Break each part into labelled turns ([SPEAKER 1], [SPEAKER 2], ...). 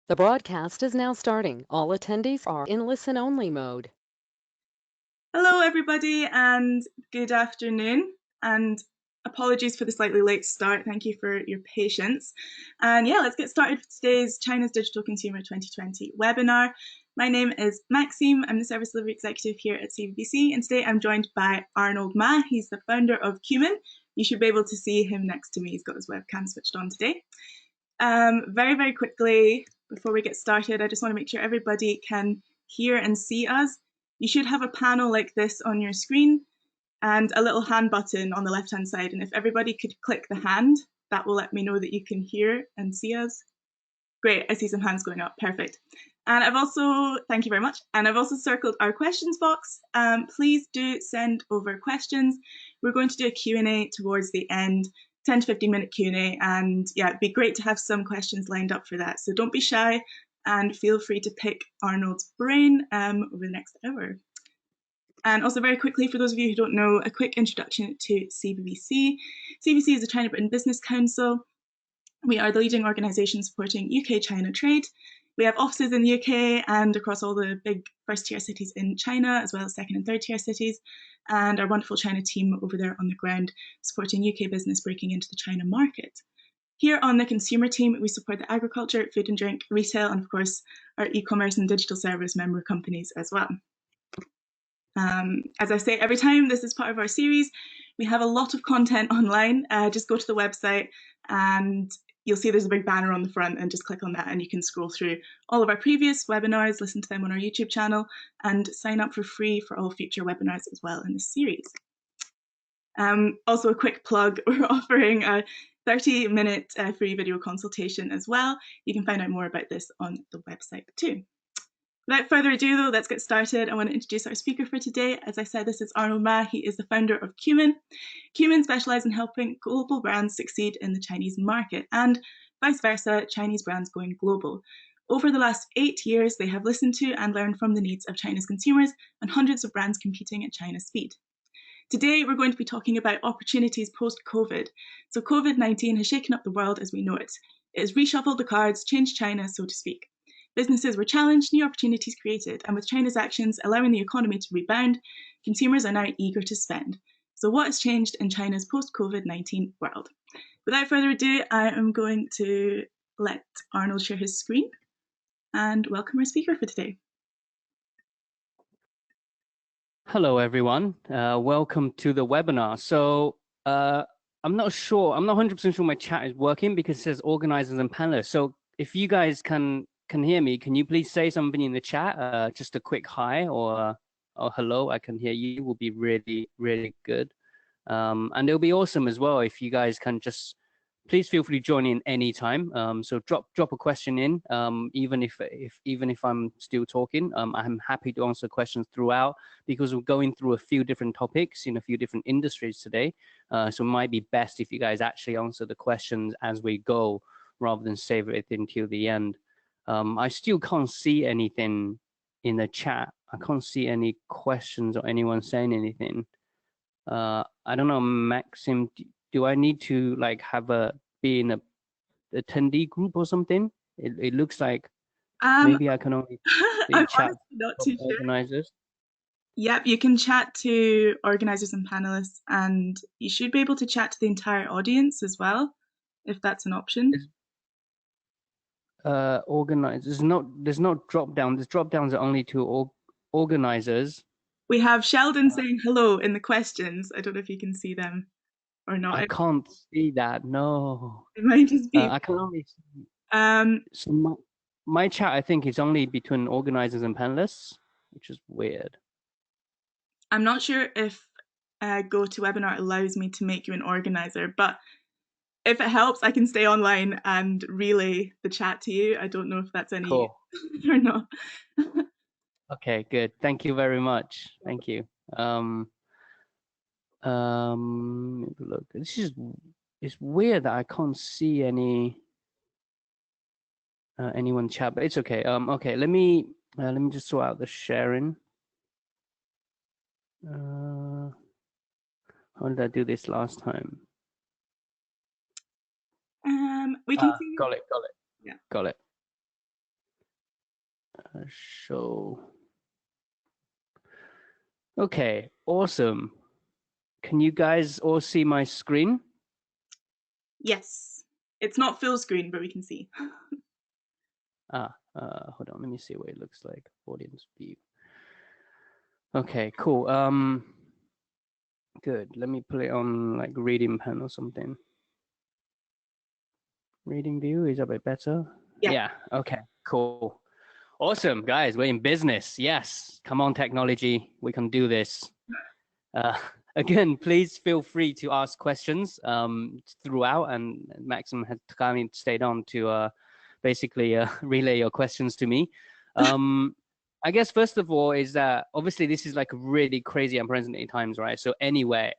[SPEAKER 1] The broadcast is now starting. All attendees are in listen-only mode.
[SPEAKER 2] Hello, everybody, and good afternoon. And apologies for the slightly late start. Thank you for your patience. And yeah, let's get started with today's China's Digital Consumer 2020 webinar. My name is Maxime. I'm the Service Delivery Executive here at CBBC, and today I'm joined by Arnold Ma. He's the founder of Cumin. You should be able to see him next to me. He's got his webcam switched on today. Very, very quickly, before we get started, I just want to make sure everybody can hear and see us. You should have a panel like this on your screen and a little hand button on the left-hand side. And if everybody could click the hand, that will let me know that you can hear and see us. Great, I see some hands going up, perfect. And I've also, thank you very much. And I've also circled our questions box. Please do send over questions. We're going to do a Q&A towards the end, 10 to 15 minute Q&A. And yeah, it'd be great to have some questions lined up for that. So don't be shy and feel free to pick Arnold's brain over the next hour. And also very quickly, for those of you who don't know, a quick introduction to CBBC. CBBC is the China Britain Business Council. We are the leading organisation supporting UK-China trade. We have offices in the UK and across all the big first-tier cities in China, as well as second and third-tier cities, and our wonderful China team over there on the ground supporting UK business breaking into the China market. Here on the consumer team, we support the agriculture, food and drink, retail, and of course, our e-commerce and digital service member companies as well. As I say every time, this is part of our series. We have a lot of content online. Just go to the website and you'll see there's a big banner on the front, and just click on that and you can scroll through all of our previous webinars, listen to them on our YouTube channel, and sign up for free for all future webinars as well in this series. Also a quick plug, we're offering a 30-minute free video consultation as well. You can find out more about this on the website too. Without further ado, though, let's get started. I want to introduce our speaker for today. As I said, this is Arnold Ma. He is the founder of Cumin. Cumin specialises in helping global brands succeed in the Chinese market and vice versa, Chinese brands going global. Over the last 8 years, they have listened to and learned from the needs of China's consumers and hundreds of brands competing at China's speed. Today, we're going to be talking about opportunities post-COVID. So COVID-19 has shaken up the world as we know it. It has reshuffled the cards, changed China, so to speak. Businesses were challenged, new opportunities created, and with China's actions allowing the economy to rebound, consumers are now eager to spend. So what has changed in China's post-COVID-19 world? Without further ado, I am going to let Arnold share his screen and welcome our speaker for today.
[SPEAKER 3] Hello, everyone. Welcome to the webinar. So I'm not 100% sure my chat is working because it says organizers and panelists. So if you guys can hear me, can you please say something in the chat? Just a quick hi or hello, I can hear you, will be really, really good. And it'll be awesome as well if you guys can just, please feel free to join in anytime. So drop a question in, even if I'm still talking. I'm happy to answer questions throughout because we're going through a few different topics in a few different industries today. So it might be best if you guys actually answer the questions as we go rather than save it until the end. I still can't see anything in the chat. I can't see any questions or anyone saying anything. I don't know, Maxim, do I need to like be in a attendee group or something? It looks like maybe I can only
[SPEAKER 2] I'm
[SPEAKER 3] chat
[SPEAKER 2] not too sure.
[SPEAKER 3] organizers.
[SPEAKER 2] Yep, you can chat to organisers and panelists, and you should be able to chat to the entire audience as well, if that's an option.
[SPEAKER 3] Organizers, there's no drop down. There's drop downs are only to organizers.
[SPEAKER 2] We have Sheldon saying hello in the questions. I don't know if you can see them or not.
[SPEAKER 3] I can't see that. No.
[SPEAKER 2] It might just be.
[SPEAKER 3] I can only see. So my chat, I think, is only between organizers and panelists, which is weird.
[SPEAKER 2] I'm not sure if GoToWebinar allows me to make you an organizer, but if it helps, I can stay online and relay the chat to you. I don't know if that's any
[SPEAKER 3] cool
[SPEAKER 2] or not.
[SPEAKER 3] Okay, good. Thank you very much. Thank you. Look, it's weird that I can't see anyone chat, but it's okay. Okay, let me just sort out the sharing. How did I do this last time?
[SPEAKER 2] We can see.
[SPEAKER 3] Got it.
[SPEAKER 2] Yeah.
[SPEAKER 3] Got it. show. Okay, awesome. Can you guys all see my screen?
[SPEAKER 2] Yes. It's not full screen, but we can see.
[SPEAKER 3] Hold on, let me see what it looks like. Audience view. Okay, cool. Good. Let me put it on like reading pen or something. Reading view is a bit better. Yeah. Okay, cool. Awesome, guys. We're in business. Yes. Come on, technology. We can do this. Again, please feel free to ask questions throughout, and Maxim has kindly stayed on to basically relay your questions to me. I guess first of all is that obviously this is like really crazy unprecedented times, right? So anywhere,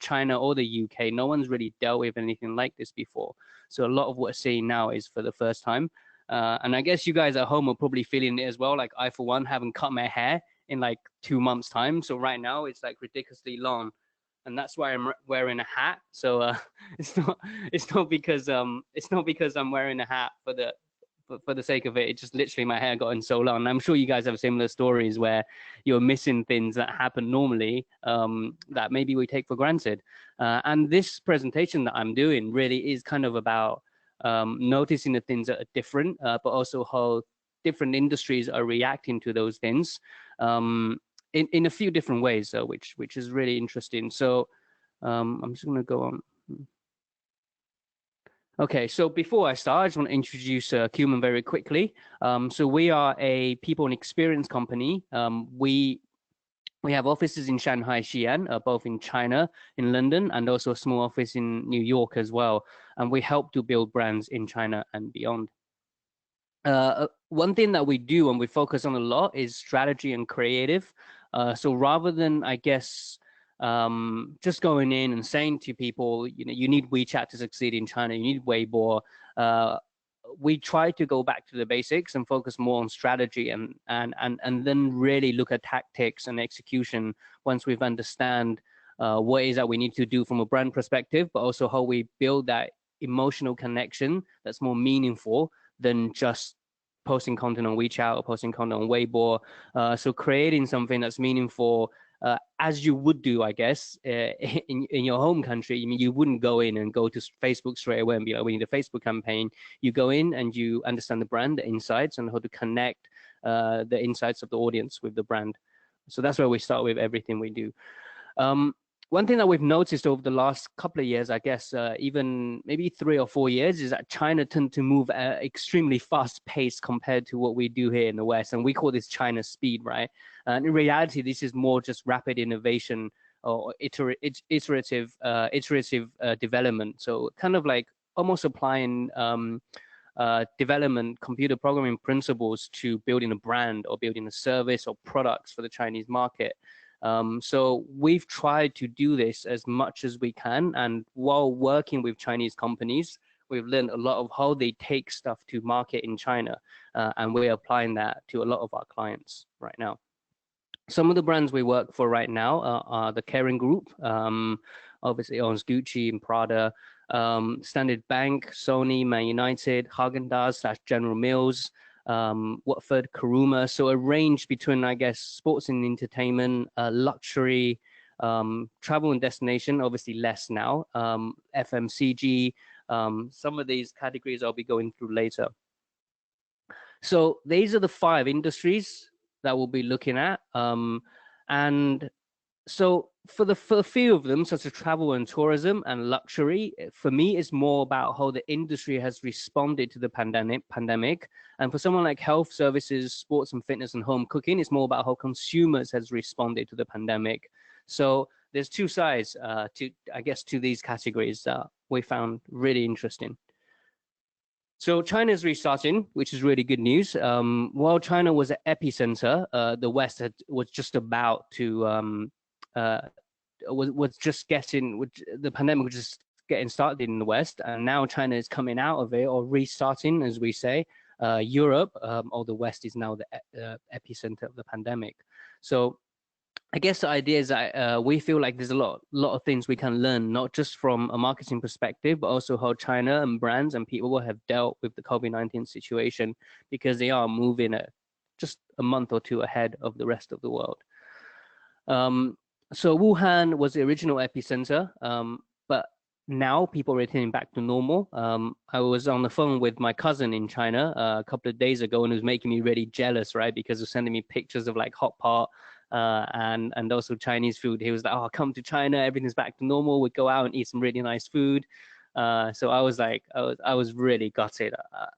[SPEAKER 3] China or the UK, no one's really dealt with anything like this before. So a lot of what we're seeing now is for the first time. And I guess you guys at home are probably feeling it as well. Like I, for one, haven't cut my hair in like 2 months time. So right now it's like ridiculously long. And that's why I'm wearing a hat. So it's not because I'm wearing a hat for the sake of it. It's just literally my hair got in so long. And I'm sure you guys have similar stories where you're missing things that happen normally that maybe we take for granted. And this presentation that I'm doing really is kind of about noticing the things that are different, but also how different industries are reacting to those things in a few different ways, which is really interesting. So I'm just going to go on. Okay, so before I start, I just want to introduce Cuman very quickly. So we are a people and experience company. We have offices in Shanghai, Xi'an, both in China, in London, and also a small office in New York as well. And we help to build brands in China and beyond. One thing that we do and we focus on a lot is strategy and creative. So rather than, I guess, just going in and saying to people, you know, you need WeChat to succeed in China, you need Weibo. We try to go back to the basics and focus more on strategy and then really look at tactics and execution once we've understand what is that we need to do from a brand perspective, but also how we build that emotional connection that's more meaningful than just posting content on WeChat or posting content on Weibo. So creating something that's meaningful as you would do, I guess, in your home country. I mean, you wouldn't go in and go to Facebook straight away and be like, we need a Facebook campaign. You go in and you understand the brand, the insights, and how to connect the insights of the audience with the brand. So that's where we start with everything we do. One thing that we've noticed over the last couple of years, I guess, even maybe 3 or 4 years, is that China tend to move at extremely fast pace compared to what we do here in the West. And we call this China speed, right? And in reality, this is more just rapid innovation or iterative development. So kind of like almost applying development, computer programming principles to building a brand or building a service or products for the Chinese market. So we've tried to do this as much as we can, and while working with Chinese companies, we've learned a lot of how they take stuff to market in China, and we're applying that to a lot of our clients right now. Some of the brands we work for right now are the Kering Group, obviously owns Gucci and Prada, Standard Bank, Sony, Man United, Haagen-Dazs / General Mills, Watford, Karuma. So a range between, I guess, sports and entertainment, luxury, travel and destination, obviously less now, FMCG, some of these categories I'll be going through later. So these are the 5 industries that we'll be looking at. And so for a few of them, such as travel and tourism and luxury, for me, it's more about how the industry has responded to the pandemic. And for someone like health services, sports and fitness and home cooking, it's more about how consumers has responded to the pandemic. So there's 2 sides to these categories that we found really interesting. So China is restarting, which is really good news. While China was an epicenter, the West was just about to was just the pandemic was just getting started in the West, and now China is coming out of it or restarting, as we say. Europe or the West is now the epicenter of the pandemic. So I guess the idea is that we feel like there's a lot of things we can learn, not just from a marketing perspective, but also how China and brands and people have dealt with the COVID-19 situation, because they are moving at just a month or two ahead of the rest of the world. So Wuhan was the original epicenter, but now people are returning back to normal. I was on the phone with my cousin in China a couple of days ago, and it was making me really jealous, right? Because he was sending me pictures of like hot pot and also Chinese food. He was like, "Oh, come to China, everything's back to normal. We go out and eat some really nice food." So I was like, I was really gutted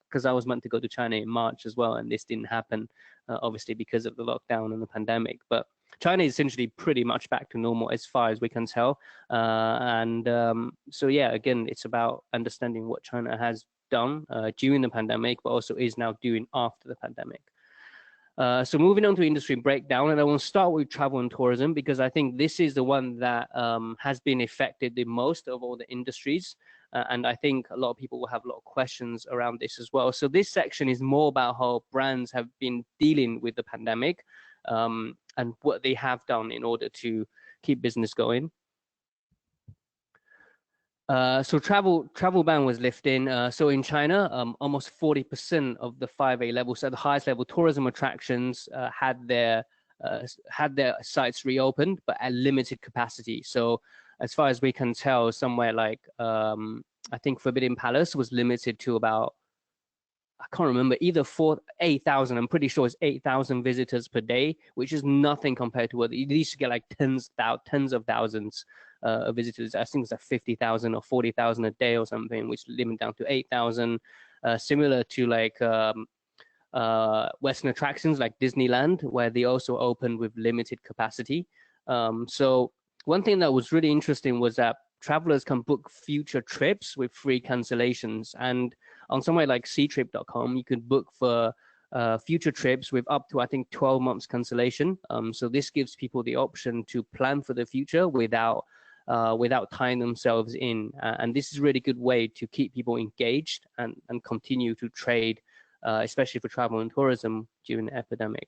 [SPEAKER 3] because I was meant to go to China in March as well, and this didn't happen, obviously because of the lockdown and the pandemic. But China is essentially pretty much back to normal as far as we can tell. So yeah, again, it's about understanding what China has done during the pandemic, but also is now doing after the pandemic. So moving on to industry breakdown, and I will start with travel and tourism because I think this is the one that has been affected the most of all the industries. And I think a lot of people will have a lot of questions around this as well. So this section is more about how brands have been dealing with the pandemic and what they have done in order to keep business going. So travel ban was lifting. So in China, almost 40% of the 5A levels, so the highest level tourism attractions, had their sites reopened, but at limited capacity. So as far as we can tell, somewhere like I think Forbidden Palace was limited to about, I can't remember, either 8,000. I'm pretty sure it's 8,000 visitors per day, which is nothing compared to what you used to get, like tens of thousands of visitors. I think it's like 50,000 or 40,000 a day or something, which limit down to 8,000. Similar to like Western attractions like Disneyland, where they also opened with limited capacity. So one thing that was really interesting was that travelers can book future trips with free cancellations. And on somewhere like ctrip.com, you can book for future trips with up to, I think, 12 months cancellation. So this gives people the option to plan for the future without tying themselves in. And this is a really good way to keep people engaged and continue to trade, especially for travel and tourism during the epidemic.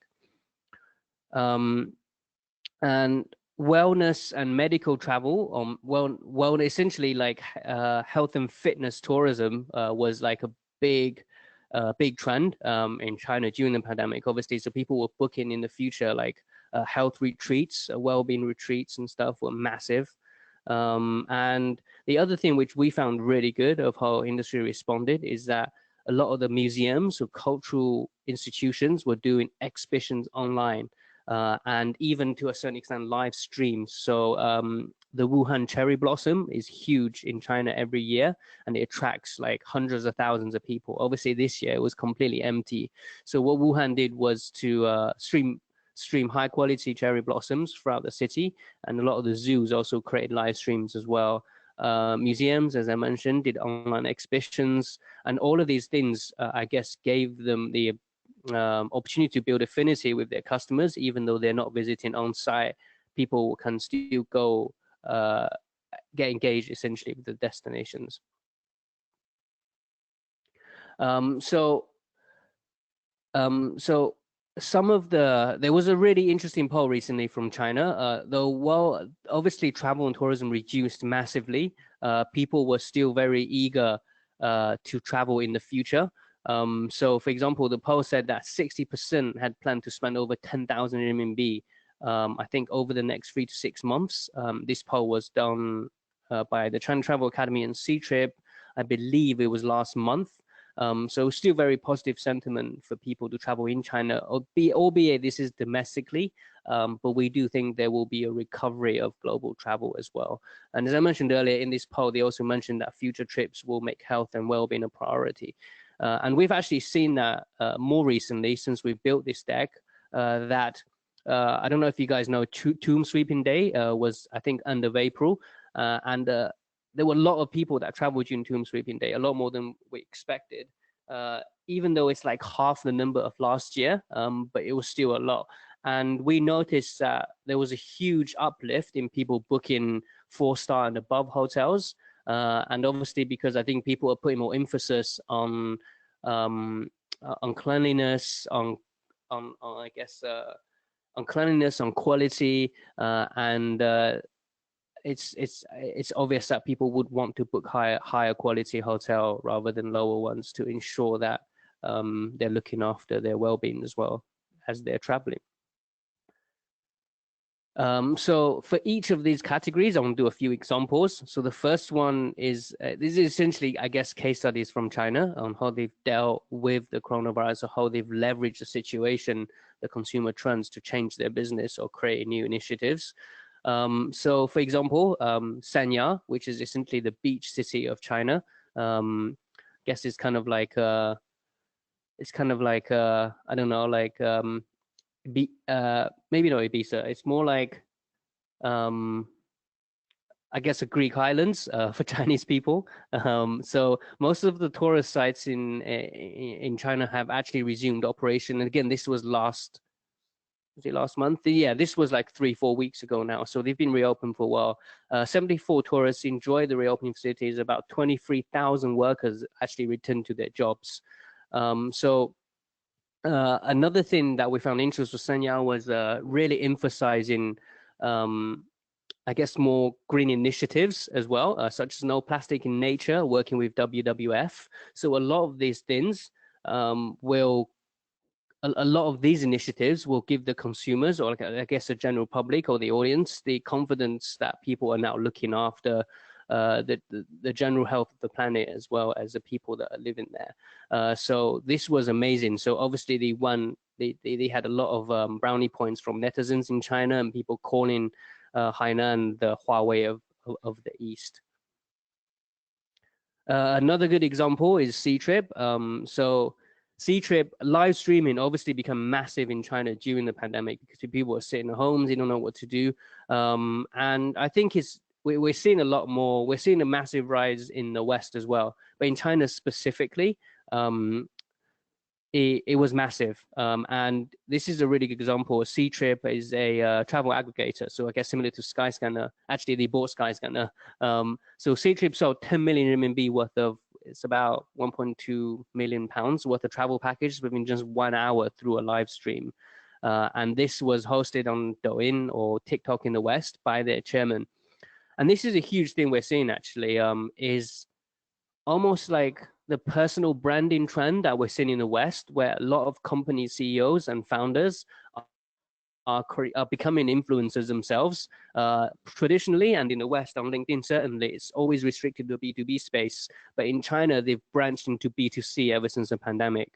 [SPEAKER 3] And wellness and medical travel, well, essentially like health and fitness tourism was like a big trend in China during the pandemic, obviously. So people were booking in the future like health retreats, well-being retreats and stuff were massive. And the other thing which we found really good of how industry responded is that a lot of the museums or cultural institutions were doing exhibitions online. And even to a certain extent live streams. So the Wuhan cherry blossom is huge in China every year, and it attracts like hundreds of thousands of people. Obviously this year it was completely empty. So what Wuhan did was to stream high quality cherry blossoms throughout the city, and a lot of the zoos also created live streams as well. Museums, as I mentioned, did online exhibitions, and all of these things I guess gave them the opportunity to build affinity with their customers, even though they're not visiting on site. People can still go get engaged essentially with the destinations. So some of there was a really interesting poll recently from China, though while obviously travel and tourism reduced massively, people were still very eager to travel in the future. So for example, the poll said that 60% had planned to spend over 10,000 RMB, I think over the next 3 to 6 months. This poll was done by the China Travel Academy and Ctrip. I believe it was last month. So still very positive sentiment for people to travel in China, albeit this is domestically, but we do think there will be a recovery of global travel as well. And as I mentioned earlier in this poll, they also mentioned that future trips will make health and well-being a priority. And we've actually seen that more recently since we built this deck, that I don't know if you guys know, Tomb Sweeping Day was, I think, end of April, and there were a lot of people that traveled during Tomb Sweeping Day, a lot more than we expected, even though it's like half the number of last year, but it was still a lot. And we noticed that there was a huge uplift in people booking 4-star and above hotels. And obviously, because I think people are putting more emphasis on cleanliness, on I guess on cleanliness, on quality, and it's obvious that people would want to book higher quality hotel rather than lower ones to ensure that they're looking after their well-being as well. as they're traveling. So for each of these categories, I want to do a few examples. So the first one is, this is essentially, I guess, case studies from China on how they've dealt with the coronavirus, or how they've leveraged the situation, the consumer trends, to change their business or create new initiatives. So for example, Sanya, which is essentially the beach city of China, I guess it's kind of like, I don't know, like, maybe not Ibiza. It's more like, I guess, a Greek islands for Chinese people. So most of the tourist sites in China have actually resumed operation. And again, this was last month? Yeah, this was like 3-4 weeks ago now. So they've been reopened for a while. 74 tourists enjoyed the reopening facilities. About 23,000 workers actually returned to their jobs. Another thing that we found interesting with Sanya was really emphasizing, I guess, more green initiatives as well, such as no plastic in nature, working with WWF. So a lot of these things a lot of these initiatives will give the consumers, or I guess the general public or the audience, the confidence that people are now looking after the general health of the planet, as well as the people that are living there. So this was amazing. So obviously they had a lot of brownie points from netizens in China, and people calling Hainan the Huawei of the East. Another good example is Ctrip. So Ctrip live streaming obviously become massive in China during the pandemic, because people are sitting at home, they don't know what to do. And I think we're seeing a lot more, we're seeing a massive rise in the West as well. But in China specifically, it was massive. And this is a really good example. Ctrip is a travel aggregator. So I guess similar to Skyscanner. Actually, they bought Skyscanner. So Ctrip sold 10 million RMB worth of, it's about 1.2 million pounds worth of travel packages within just 1 hour through a live stream. And this was hosted on Douyin or TikTok in the West by their chairman. And this is a huge thing we're seeing, actually, is almost like the personal branding trend that we're seeing in the West, where a lot of company CEOs and founders are becoming influencers themselves. Traditionally, and in the West on LinkedIn, certainly, it's always restricted to the B2B space. But in China, they've branched into B2C ever since the pandemic.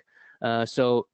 [SPEAKER 3] So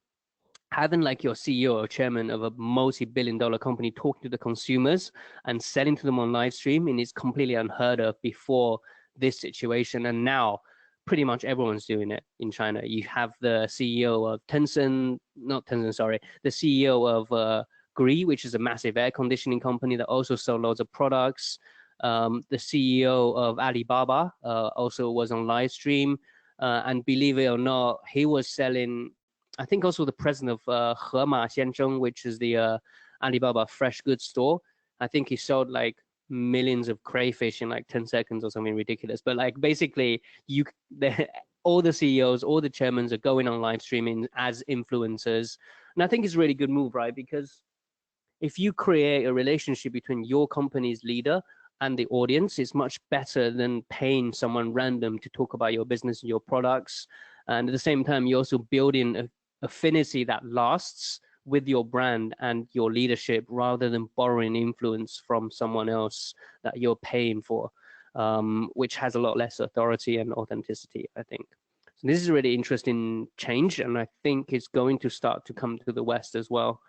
[SPEAKER 3] having like your CEO or chairman of a multi-billion-dollar company talking to the consumers and selling to them on live stream, and it's completely unheard of before this situation. And now pretty much everyone's doing it in China. You have the CEO of Tencent, not Tencent, sorry, the CEO of Gree, which is a massive air conditioning company that also sells loads of products. The CEO of Alibaba also was on live stream. And believe it or not, he was selling, I think also the president of Hema Xianzheng, which is the Alibaba fresh goods store. I think he sold like millions of crayfish in like 10 seconds or something ridiculous. But like basically all the CEOs, all the chairmen are going on live streaming as influencers. And I think it's a really good move, right? Because if you create a relationship between your company's leader and the audience, it's much better than paying someone random to talk about your business and your products. And at the same time, you're also building an affinity that lasts with your brand and your leadership, rather than borrowing influence from someone else that you're paying for, which has a lot less authority and authenticity, I think. So this is a really interesting change, and I think it's going to start to come to the West as well.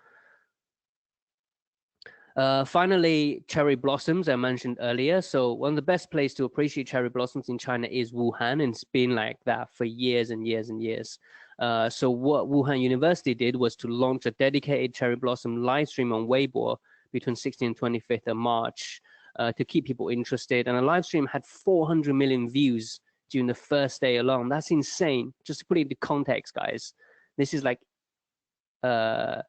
[SPEAKER 3] Finally, cherry blossoms I mentioned earlier. So one of the best places to appreciate cherry blossoms in China is Wuhan, and it's been like that for years and years and years. So what Wuhan University did was to launch a dedicated cherry blossom live stream on Weibo between 16th and 25th of March to keep people interested. And a live stream had 400 million views during the first day alone. That's insane. Just to put it into context, guys, this is like 7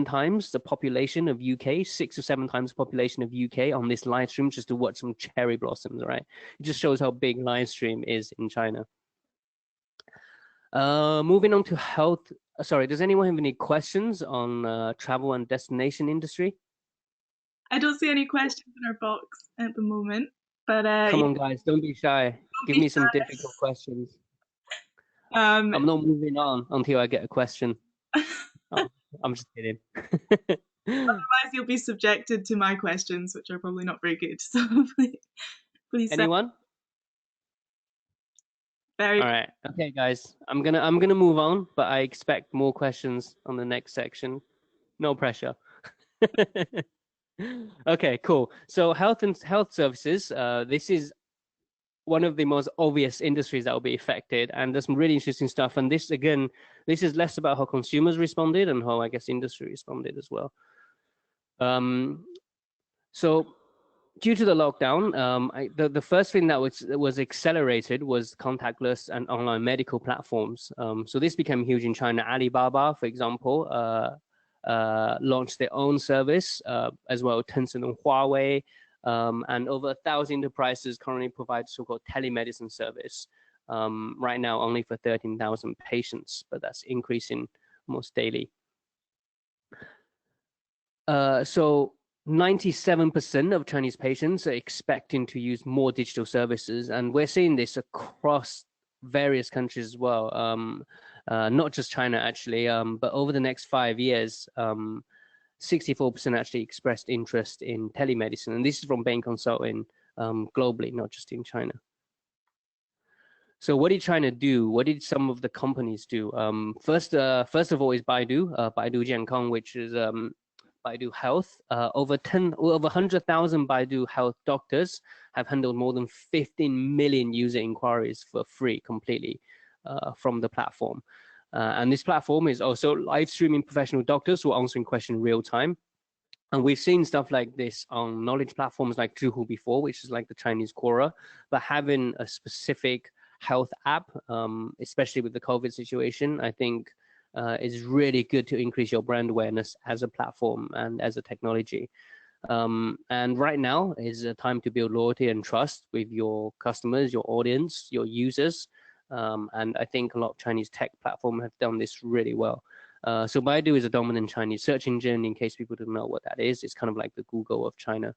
[SPEAKER 3] times the population of UK, 6 or 7 times the population of UK on this live stream just to watch some cherry blossoms, right? It just shows how big live stream is in China. Moving on to health. Sorry, does anyone have any questions on travel and destination industry?
[SPEAKER 2] I don't see any questions in our box at the moment, but
[SPEAKER 3] come on, guys, don't be shy. Give me some difficult questions. I'm not moving on until I get a question. Oh. I'm just kidding.
[SPEAKER 2] Otherwise, you'll be subjected to my questions, which are probably not very good. So please say
[SPEAKER 3] Anyone?
[SPEAKER 2] very.
[SPEAKER 3] All right. Okay, guys. I'm gonna move on, but I expect more questions on the next section. No pressure. Okay, cool. So health and health services, this is one of the most obvious industries that will be affected, and there's some really interesting stuff. And this, again, this is less about how consumers responded and how, I guess, industry responded as well. So due to the lockdown, the first thing that was accelerated was contactless and online medical platforms. So this became huge in China. Alibaba, for example, launched their own service, as well Tencent and Huawei, and over 1,000 enterprises currently provide so-called telemedicine service. Right now, only for 13,000 patients, but that's increasing almost daily. So 97% of Chinese patients are expecting to use more digital services, and we're seeing this across various countries as well. Not just China, actually, but over the next 5 years, 64% actually expressed interest in telemedicine, and this is from Bain Consulting, globally, not just in China. So what did China do? What did some of the companies do? First of all is Baidu, Baidu Jiankang, which is Baidu Health. Over 100,000 Baidu Health doctors have handled more than 15 million user inquiries for free completely from the platform. And this platform is also live streaming professional doctors who are answering questions in real time. And we've seen stuff like this on knowledge platforms like Zhihu before, which is like the Chinese Quora, but having a specific health app, especially with the COVID situation, I think is really good to increase your brand awareness as a platform and as a technology. And right now is a time to build loyalty and trust with your customers, your audience, your users. And I think a lot of Chinese tech platforms have done this really well. So Baidu is a dominant Chinese search engine. In case people don't know what that is, it's kind of like the Google of China.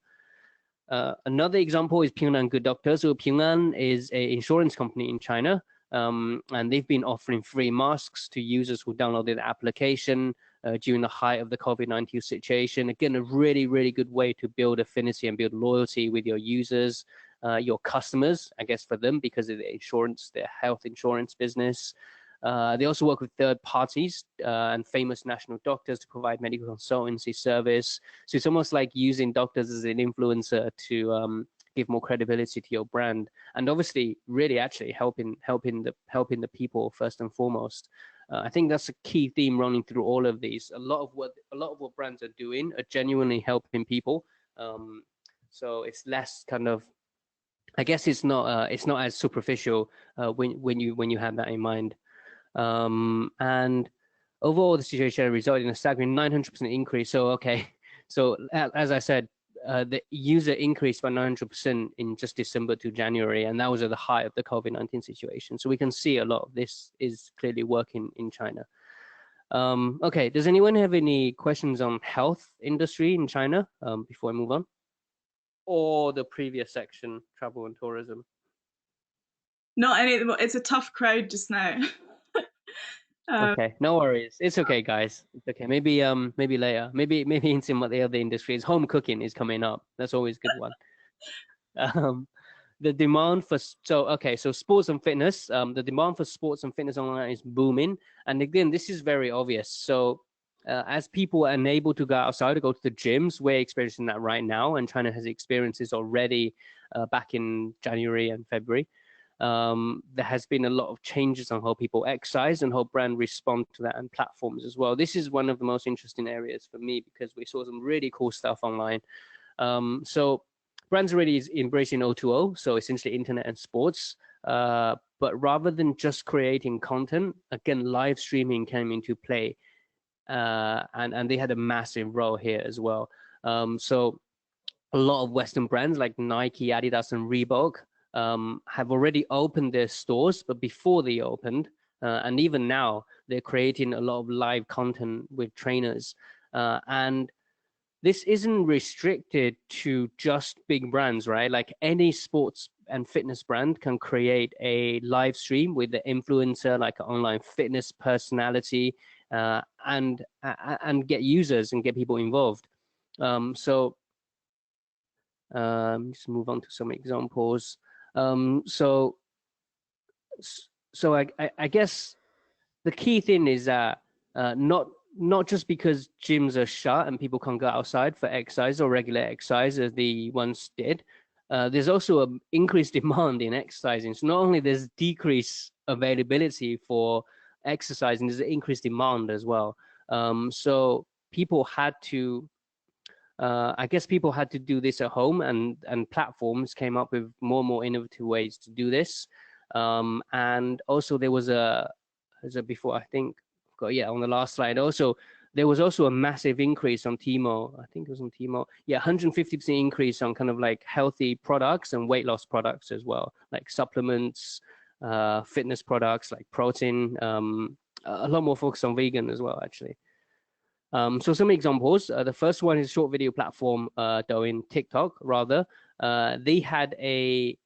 [SPEAKER 3] Another example is Ping An Good Doctor. So Ping An is an insurance company in China, and they've been offering free masks to users who downloaded the application during the height of the COVID-19 situation. Again, a really, really good way to build affinity and build loyalty with your users, your customers, I guess, for them, because of the insurance, their health insurance business. They also work with third parties and famous national doctors to provide medical consultancy service. So it's almost like using doctors as an influencer to give more credibility to your brand, and obviously, really, actually helping the people first and foremost. I think that's a key theme running through all of these. A lot of what brands are doing are genuinely helping people. So it's less kind of, I guess it's not as superficial when you have that in mind. And overall, the situation resulted in a staggering 900% increase. So, okay, so as I said, the user increased by 900% in just December to January, and that was at the height of the COVID-19 situation. So we can see a lot of this is clearly working in China. Okay, does anyone have any questions on health industry in China before I move on? Or the previous section, travel and tourism?
[SPEAKER 2] Not any. It's a tough crowd just now.
[SPEAKER 3] Okay, no worries. It's okay, guys. It's okay. Maybe later. Maybe in some of the other industries, home cooking is coming up. That's always a good one. The demand for so sports and fitness. The demand for sports and fitness online is booming, and again, this is very obvious. So as people are unable to go outside to go to the gyms, we're experiencing that right now, and China has experienced this already back in January and February. There has been a lot of changes on how people exercise and how brands respond to that, and platforms as well. This is one of the most interesting areas for me because we saw some really cool stuff online. So brands already is embracing O2O, so essentially internet and sports. But rather than just creating content, again, live streaming came into play, and they had a massive role here as well. So a lot of Western brands like Nike, Adidas, and Reebok have already opened their stores, but before they opened, and even now, they're creating a lot of live content with trainers. And this isn't restricted to just big brands, right? Like any sports and fitness brand can create a live stream with the influencer, like an online fitness personality, and get users and get people involved. So just move on to some examples. So I guess the key thing is that not just because gyms are shut and people can't go outside for exercise or regular exercise as they once did, there's also an increased demand in exercising. So not only there's decreased availability for exercising, there's an increased demand as well. So people had to, I guess people had to do this at home, and platforms came up with more and more innovative ways to do this. And also there was as a before, I think, on the last slide also, there was also a massive increase on Tmall. I think it was on Tmall. Yeah, 150% increase on kind of like healthy products and weight loss products as well, like supplements, fitness products like protein, a lot more focus on vegan as well, actually. So some examples. The first one is short video platform, Douyin, TikTok rather. They had a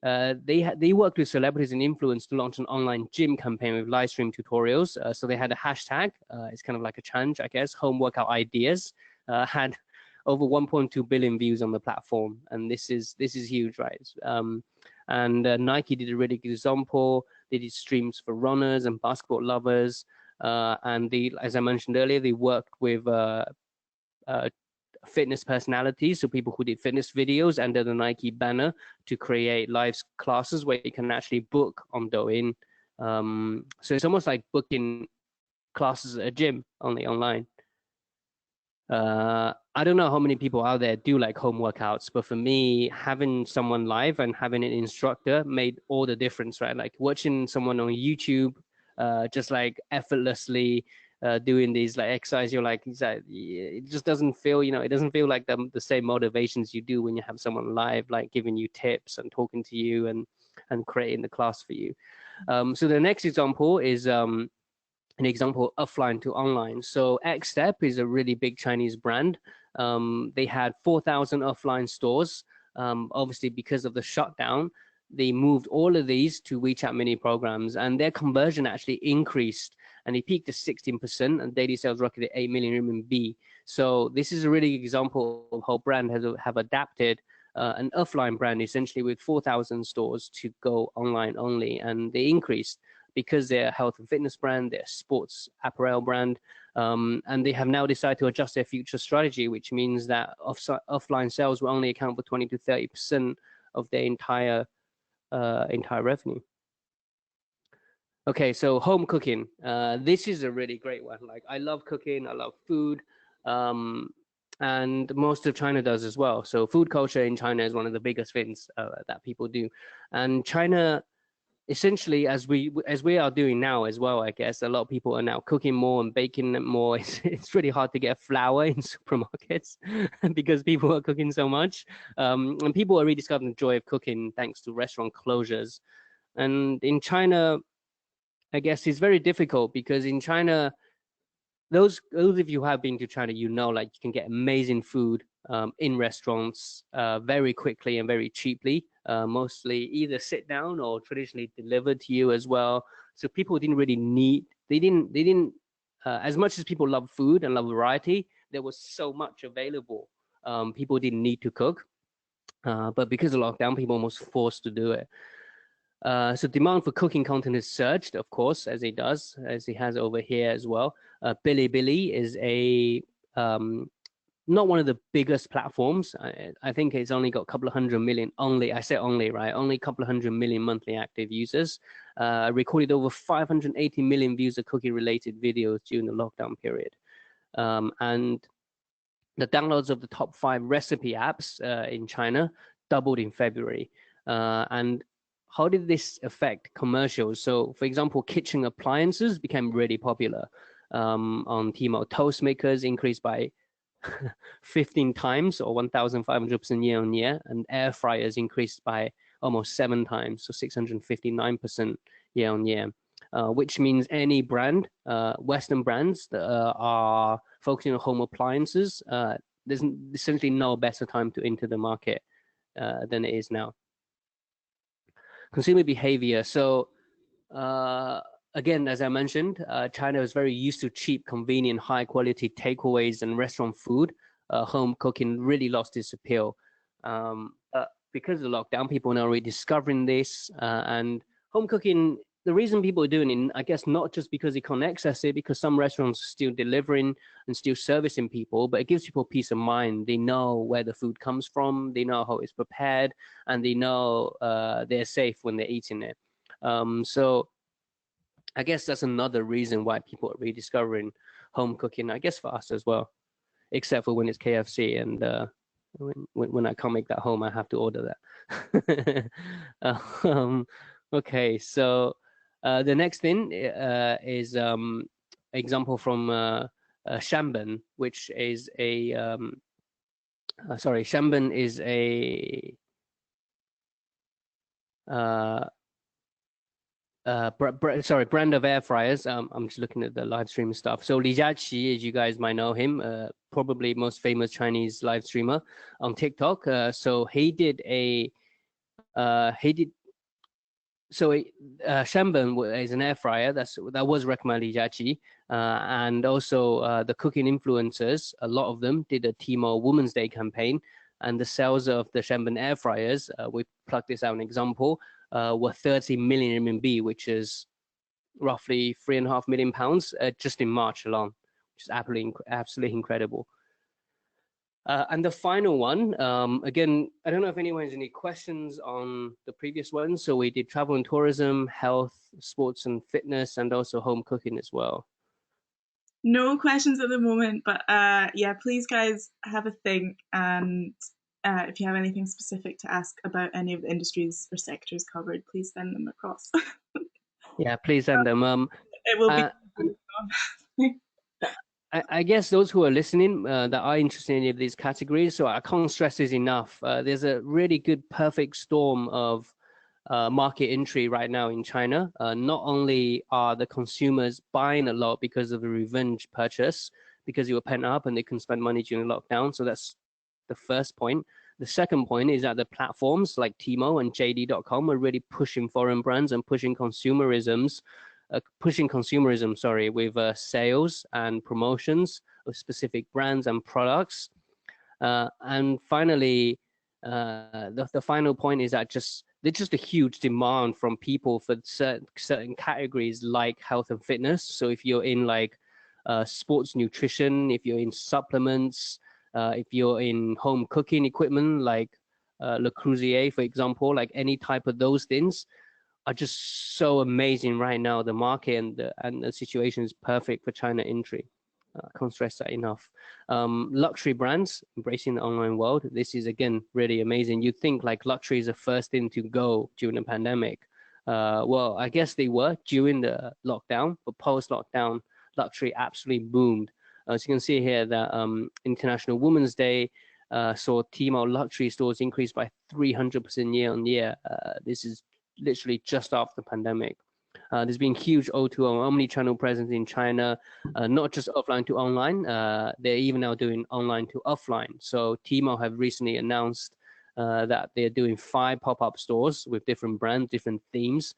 [SPEAKER 3] they worked with celebrities and influencers to launch an online gym campaign with live stream tutorials. So they had a hashtag. It's kind of like a challenge, I guess. Home workout ideas had over 1.2 billion views on the platform, and this is huge, right? And Nike did a really good example. They did streams for runners and basketball lovers, and they, as I mentioned earlier, they worked with fitness personalities, so people who did fitness videos under the Nike banner to create live classes where you can actually book on Douyin. So it's almost like booking classes at a gym, only online. I don't know how many people out there do like home workouts, but for me, having someone live and having an instructor made all the difference, right? Like watching someone on YouTube, just like effortlessly doing these like exercise, you're like, it just doesn't feel, it doesn't feel like the same motivations you do when you have someone live, like giving you tips and talking to you and creating the class for you. So the next example is an example offline to online. So Xstep is a really big Chinese brand. They had 4,000 offline stores. Obviously, because of the shutdown, they moved all of these to WeChat mini programs, and their conversion actually increased, and it peaked to 16%, and daily sales rocketed 8 million RMB. So this is a really good example of how brand have adapted an offline brand essentially with 4,000 stores to go online only, and they increased because they're a health and fitness brand, they're a sports apparel brand, and they have now decided to adjust their future strategy, which means that offline sales will only account for 20 to 30% of their entire revenue. Okay, so home cooking. This is a really great one. Like, I love cooking, I love food, and most of China does as well. So food culture in China is one of the biggest things that people do, and China, essentially, as we are doing now as well, I guess a lot of people are now cooking more and baking more. It's really hard to get flour in supermarkets because people are cooking so much, and people are rediscovering the joy of cooking thanks to restaurant closures. And in China, I guess it's very difficult because in China, those of you who have been to China, like you can get amazing food in restaurants very quickly and very cheaply, mostly either sit down or traditionally delivered to you as well. So people didn't really need, they didn't as much as people love food and love variety, there was so much available. People didn't need to cook, but because of lockdown, people were almost forced to do it. So demand for cooking content has surged, of course, as it has over here as well. Bilibili is not one of the biggest platforms. I think it's only got a couple of 100 million only. I say only, right? Only a couple of 100 million monthly active users. Recorded over 580 million views of cooking-related videos during the lockdown period. And the downloads of the top 5 recipe apps in China doubled in February. And how did this affect commercials? So, for example, kitchen appliances became really popular on Tmall. Toastmakers increased by 15 times or 1,500% year on year, and air fryers increased by almost 7 times, so 659% year on year. Which means any brand, Western brands that are focusing on home appliances, there's essentially no better time to enter the market than it is now. Consumer behavior. So again, as I mentioned, China is very used to cheap, convenient, high quality takeaways and restaurant food. Home cooking really lost its appeal. Because of the lockdown, people are now rediscovering this. And home cooking, the reason people are doing it, I guess, not just because they can't access it, because some restaurants are still delivering and still servicing people, but it gives people peace of mind. They know where the food comes from, they know how it's prepared, and they know they're safe when they're eating it. So I guess that's another reason why people are rediscovering home cooking, I guess for us as well, except for when it's KFC and when I can't make that home, I have to order that. um, okay, so the next thing is example from Shanben, which is a sorry, Shanben is a uh, brand of air fryers. I'm just looking at the live stream stuff. So Li Jiaqi, as you guys might know him, probably most famous Chinese live streamer on TikTok. So he did a he did so Shanben is an air fryer that was recommended Li Jiaqi, and also the cooking influencers. A lot of them did a Tmall Women's Day campaign, and the sales of the Shanben air fryers. We plucked this out an example. Were 30 million RMB, which is roughly £3.5 million just in March alone, which is absolutely incredible. And the final one, again, I don't know if anyone has any questions on the previous one. So we did travel and tourism, health, sports and fitness, and also home cooking as well.
[SPEAKER 2] No questions at the moment, but yeah, please guys have a think, and if you have anything specific to ask about any of the industries or sectors covered, please send them across.
[SPEAKER 3] Yeah, please send them.
[SPEAKER 2] It will be.
[SPEAKER 3] I guess those who are listening that are interested in any of these categories, so I can't stress this enough. There's a really good perfect storm of market entry right now in China. Not only are the consumers buying a lot because of a revenge purchase, because they were pent up and they couldn't spend money during lockdown. So that's the first point. The second point is that the platforms like Tmall and JD.com are really pushing foreign brands and pushing consumerism, with sales and promotions of specific brands and products. And finally, the final point is that there's just a huge demand from people for certain categories like health and fitness. So if you're in like sports nutrition, if you're in supplements, if you're in home cooking equipment like Le Creuset, for example, like any type of those things are just so amazing right now. The market and the situation is perfect for China entry. I can't stress that enough. Luxury brands embracing the online world. This is again really amazing. You'd think like luxury is the first thing to go during the pandemic. Well, I guess they were during the lockdown, but post-lockdown, luxury absolutely boomed. As you can see here, that International Women's Day saw Tmall luxury stores increase by 300% year on year. This is literally just after the pandemic. There's been huge O2O omni-channel presence in China, not just offline to online. They're even now doing online to offline. So Tmall have recently announced that they're doing 5 pop-up stores with different brands, different themes.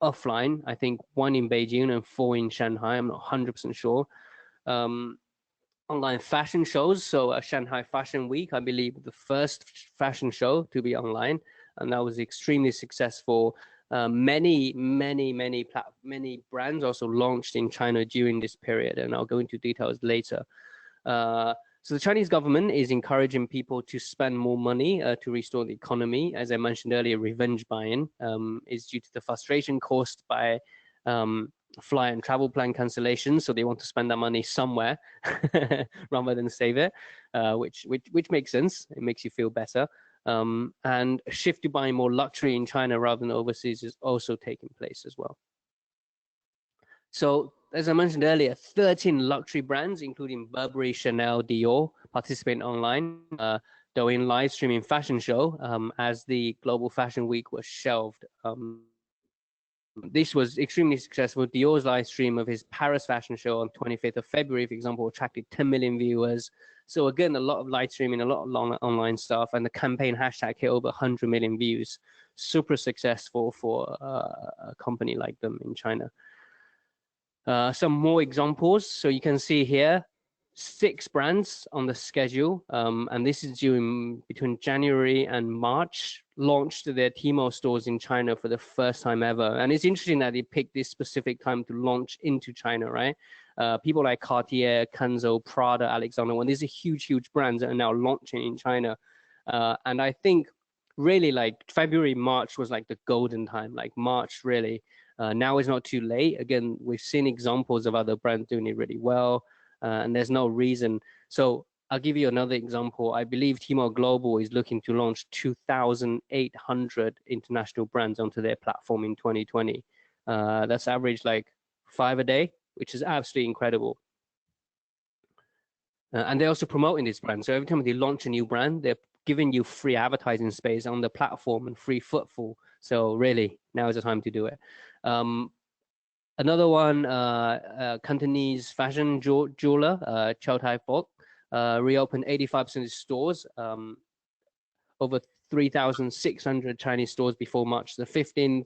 [SPEAKER 3] Offline, I think 1 in Beijing and 4 in Shanghai. I'm not 100% sure. Online fashion shows. So Shanghai Fashion Week, I believe, the first fashion show to be online, and that was extremely successful. Many brands also launched in China during this period, and I'll go into details later. So the Chinese government is encouraging people to spend more money to restore the economy. As I mentioned earlier, revenge buying is due to the frustration caused by flight and travel plan cancellations. So they want to spend that money somewhere rather than save it, which makes sense. It makes you feel better. And a shift to buying more luxury in China rather than overseas is also taking place as well. So as I mentioned earlier, 13 luxury brands, including Burberry, Chanel, Dior, participate online. Douyin live streaming fashion show as the Global Fashion Week was shelved. This was extremely successful. Dior's live stream of his Paris fashion show on 25th of February, for example, attracted 10 million viewers. So again, a lot of live streaming, a lot of online stuff, and the campaign hashtag hit over 100 million views. super successful for a company like them in China. Some more examples. So you can see here, 6 brands on the schedule, and this is between January and March, launched their Tmall stores in China for the first time ever. And it's interesting that they picked this specific time to launch into China, right? People like Cartier, Kenzo, Prada, Alexander Wang, these are huge brands that are now launching in China. And I think really like February, March was like the golden time, like March really. Now is not too late. Again, we've seen examples of other brands doing it really well, and there's no reason. So I'll give you another example. I believe Tmall Global is looking to launch 2,800 international brands onto their platform in 2020. That's average like 5 a day, which is absolutely incredible. And they're also promoting this brand. So every time they launch a new brand, they're giving you free advertising space on the platform and free footfall. So really, now is the time to do it. Another one, Cantonese fashion jeweler, Chow Tai Fook, reopened 85% of stores, over 3,600 Chinese stores before March the 15th.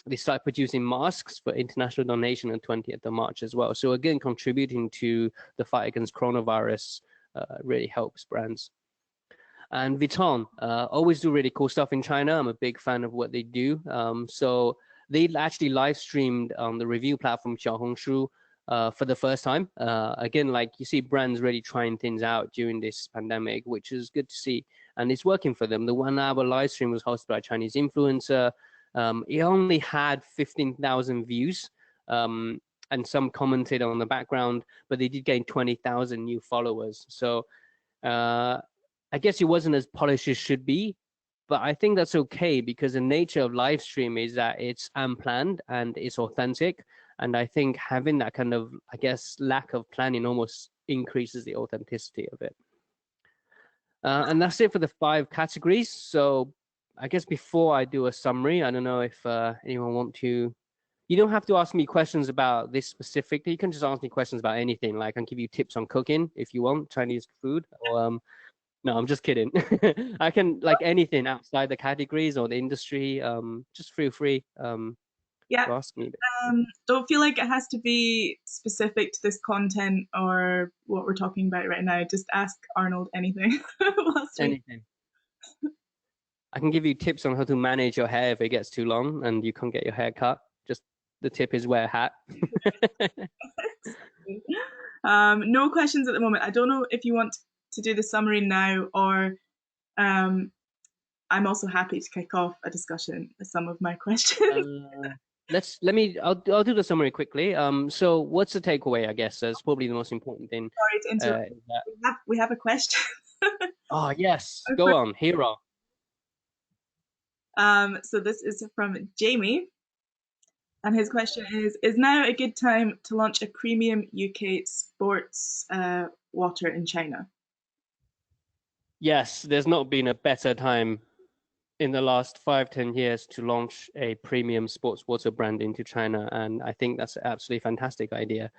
[SPEAKER 3] They started producing masks for international donation on 20th of March as well. So again, contributing to the fight against coronavirus really helps brands. And Vuitton always do really cool stuff in China. I'm a big fan of what they do. So they actually live streamed on the review platform Xiaohongshu for the first time. Again, like you see brands really trying things out during this pandemic, which is good to see. And it's working for them. The 1-hour live stream was hosted by a Chinese influencer. It only had 15,000 views. And some commented on the background, but they did gain 20,000 new followers. So I guess it wasn't as polished as should be, but I think that's okay because the nature of live stream is that it's unplanned and it's authentic. And I think having that kind of, I guess, lack of planning almost increases the authenticity of it. And that's it for the 5 categories. So I guess before I do a summary, I don't know if anyone want to, you don't have to ask me questions about this specifically. You can just ask me questions about anything. Like I can give you tips on cooking if you want, Chinese food, or no, I'm just kidding. I can like anything outside the categories or the industry. Just feel free to ask me.
[SPEAKER 2] Don't feel like it has to be specific to this content or what we're talking about right now. Just ask Arnold anything.
[SPEAKER 3] Anything. I can give you tips on how to manage your hair if it gets too long and you can't get your hair cut. Just the tip is wear a hat.
[SPEAKER 2] No questions at the moment. I don't know if you want to do the summary now, or I'm also happy to kick off a discussion with some of my questions.
[SPEAKER 3] I'll do the summary quickly. So what's the takeaway? I guess that's probably the most important thing.
[SPEAKER 2] Sorry to interrupt. We have a question.
[SPEAKER 3] Oh yes, go on, hero.
[SPEAKER 2] So this is from Jamie, and his question is now a good time to launch a premium UK sports water in China?
[SPEAKER 3] Yes, there's not been a better time in the last 5-10 years to launch a premium sports water brand into China, and I think that's an absolutely fantastic idea.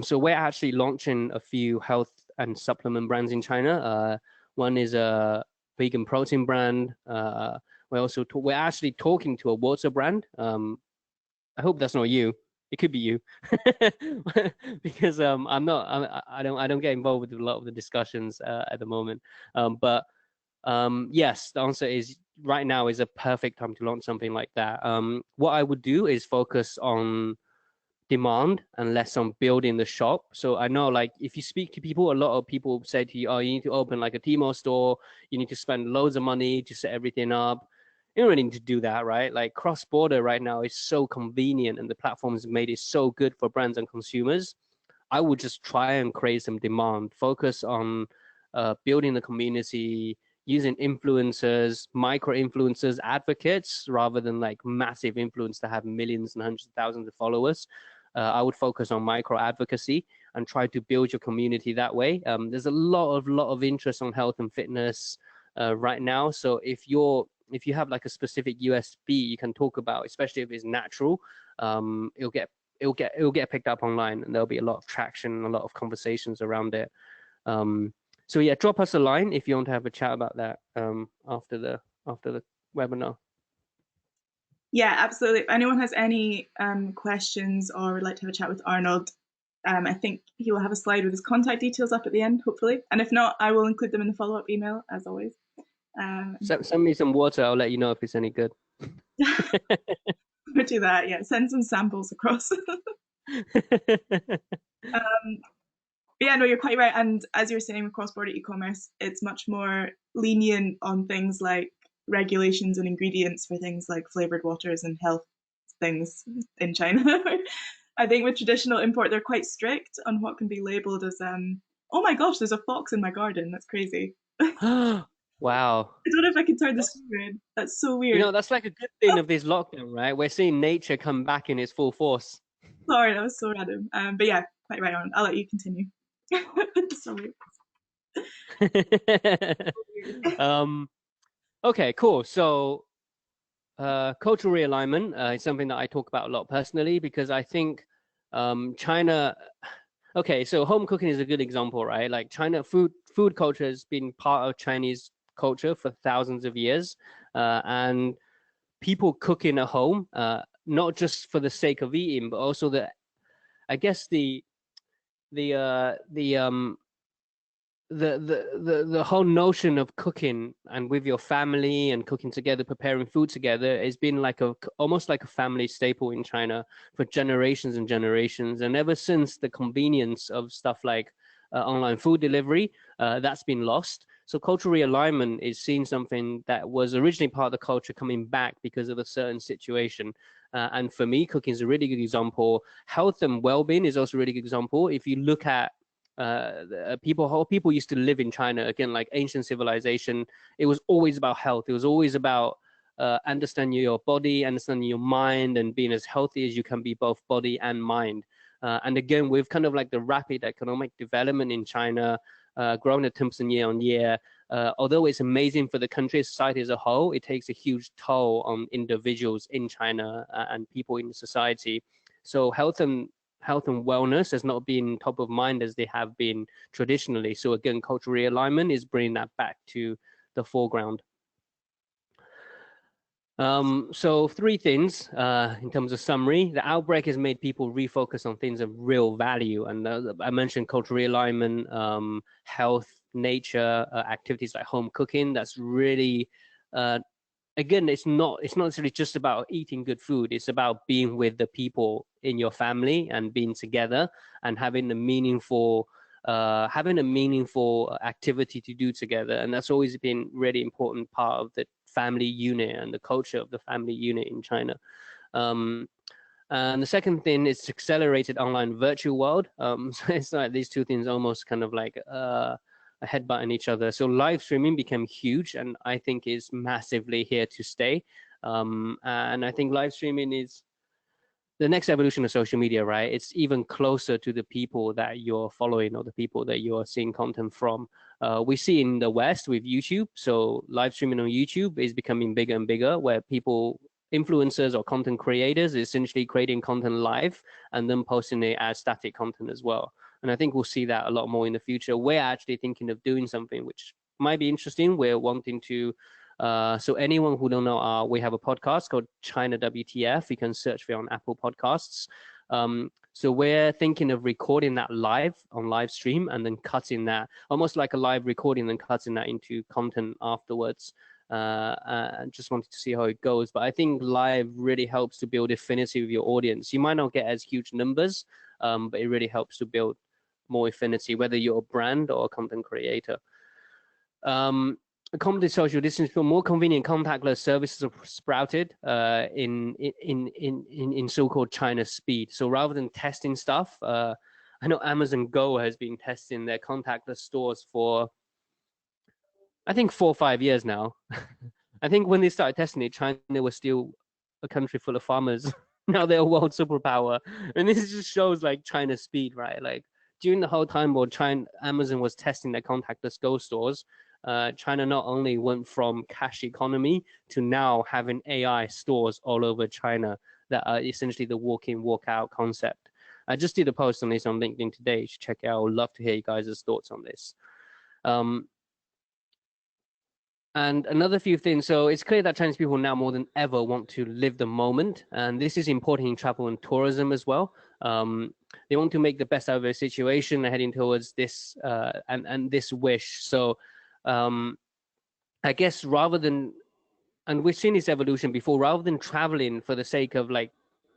[SPEAKER 3] So we're actually launching a few health and supplement brands in China. One is a vegan protein brand. We're actually talking to a water brand. I hope that's not you. It could be you, because I don't get involved with a lot of the discussions at the moment. But yes, the answer is right now is a perfect time to launch something like that. What I would do is focus on demand and less on building the shop. So I know, like, if you speak to people, a lot of people say to you, oh, you need to open like a Tmall store, you need to spend loads of money to set everything up. You don't really need to do that, right? Like cross-border right now is so convenient and the platforms made it so good for brands and consumers. I would just try and create some demand, focus on building the community, using influencers, micro-influencers, advocates, rather than like massive influence that have millions and hundreds of thousands of followers. I would focus on micro advocacy and try to build your community that way. There's a lot of interest on health and fitness right now. So if you have like a specific USP you can talk about, especially if it's natural, it'll get picked up online, and there'll be a lot of traction, a lot of conversations around it. So yeah, drop us a line if you want to have a chat about that after the webinar.
[SPEAKER 2] Yeah, absolutely. If anyone has any questions or would like to have a chat with Arnold, I think he will have a slide with his contact details up at the end, hopefully. And if not, I will include them in the follow-up email, as always.
[SPEAKER 3] Send me some water. I'll let you know if it's any good.
[SPEAKER 2] We'll do that, yeah. Send some samples across. um, yeah, no, you're quite right. And as you're saying with cross-border e-commerce, it's much more lenient on things like regulations and ingredients for things like flavored waters and health things in China. I think with traditional import, they're quite strict on what can be labeled as, oh my gosh, there's a fox in my garden. That's crazy.
[SPEAKER 3] Wow.
[SPEAKER 2] I don't know if I can turn this screen. That's so
[SPEAKER 3] You
[SPEAKER 2] weird.
[SPEAKER 3] know, that's like a good thing of this lockdown, right? We're seeing nature come back in its full force.
[SPEAKER 2] Sorry, that was so random. But yeah, quite right on. I'll let you continue. Sorry.
[SPEAKER 3] Okay, cool. So, cultural realignment is something that I talk about a lot personally because I think China. Okay, so home cooking is a good example, right? Like China food culture has been part of Chinese culture for thousands of years, and people cooking at home, not just for the sake of eating, but also I guess the uh the um the whole notion of cooking and with your family and cooking together, preparing food together has been like almost like a family staple in China for generations and generations. And ever since the convenience of stuff like online food delivery, that's been lost. So cultural realignment is seeing something that was originally part of the culture coming back because of a certain situation. And for me, cooking is a really good example. Health and well-being is also a really good example. If you look at how people used to live in China, again, like ancient civilization, it was always about health. It was always about understanding your body, understanding your mind, and being as healthy as you can be, both body and mind. And again, with kind of like the rapid economic development in China, growing at 10% year on year, although it's amazing for the country, society as a whole, it takes a huge toll on individuals in China and people in society. So health and wellness has not been top of mind as they have been traditionally. So again, cultural realignment is bringing that back to the foreground. So three things in terms of summary. The outbreak has made people refocus on things of real value. And I mentioned cultural realignment, health, nature, activities like home cooking. That's really again, it's not necessarily just about eating good food. It's about being with the people in your family and being together and having a meaningful activity to do together. And that's always been really important part of the family unit and the culture of the family unit in China. And the second thing is accelerated online virtual world. So it's like these two things almost kind of like headbutting each other. So live streaming became huge, and I think is massively here to stay. And I think live streaming is the next evolution of social media, right? It's even closer to the people that you're following or the people that you're seeing content from. We see in the West with YouTube. So live streaming on YouTube is becoming bigger and bigger, where people, influencers or content creators, is essentially creating content live and then posting it as static content as well. And I think we'll see that a lot more in the future. We're actually thinking of doing something which might be interesting. We're wanting to so anyone who don't know, we have a podcast called China WTF. You can search for it on Apple Podcasts. So we're thinking of recording that live on live stream and then cutting that almost like a live recording and cutting that into content afterwards. And just wanted to see how it goes. But I think live really helps to build affinity with your audience. You might not get as huge numbers, but it really helps to build more affinity, whether you're a brand or a content creator. Accommodate social distance for more convenient contactless services are sprouted in so-called China speed. So rather than testing stuff, I know Amazon Go has been testing their contactless stores for I think 4 or 5 years now. I think when they started testing it, China was still a country full of farmers. Now they're a world superpower, and this just shows like China's speed, right? Like during the whole time while Amazon was testing their contactless Go stores, China not only went from cash economy to now having AI stores all over China that are essentially the walk-in, walk-out concept. I just did a post on this on LinkedIn today. You should check it out. I would love to hear you guys' thoughts on this. And another few things. So it's clear that Chinese people now more than ever want to live the moment, and this is important in travel and tourism as well. They want to make the best out of their situation, heading towards this and this wish. So um, I guess rather than, and we've seen this evolution before, rather than traveling for the sake of like